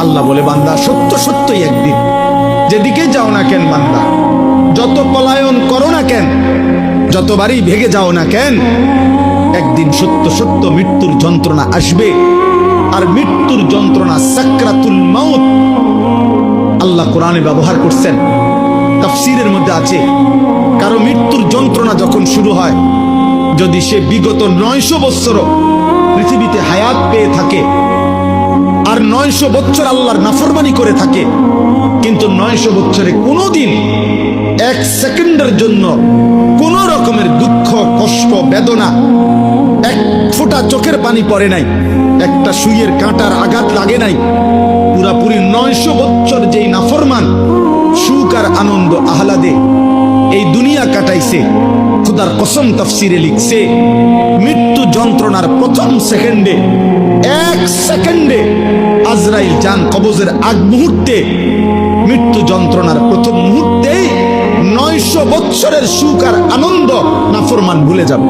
আল্লাহ বলে, বান্দা সত্য সত্যই একদিন যেদিকে যাও না কেন বান্দা, যত পলায়ন করো না কেন, যতবারই ভেগে যাও না কেন, একদিন সত্য সত্য মৃত্যুর যন্ত্রণা আসবে। আর মৃত্যুর যন্ত্রণা সাকরাতুল মাউত আল্লাহ কোরআনে ব্যবহার করছেন, তাফসীরের মধ্যে আছে। কারো মৃত্যুর যন্ত্রণা যখন শুরু হয়, যদি সে বিগত 900 বছরও পৃথিবীতে হায়াত পেয়ে থাকে আর 900 বছর আল্লাহর নাফরমানি করে থাকে, কিন্তু 900 বছরে কোনোদিন 1 সেকেন্ডের জন্য কোন রকমের দুঃখ কষ্ট বেদনা, 1 ফোঁটা চোখের পানি পড়ে নাই, একটা সুইয়ের কাঁটার আঘাত লাগে নাই, পুরাপুরি 900 বছর যেই নাফরমান সুখ আর আনন্দ আহ্লাদে এই দুনিয়া কাটাইছে, খুদার কসম তাফসীরে লিখছে, মৃত্যু যন্ত্রণার প্রথম সেকেন্ডে, 1 সেকেন্ডে আজরাইল জান কবজের আগ মুহূর্তে, মৃত্যু যন্ত্রণার প্রথম মুহূর্তেই 900 বছরের সুখ আর আনন্দ নাফরমান ভুলে যাবে।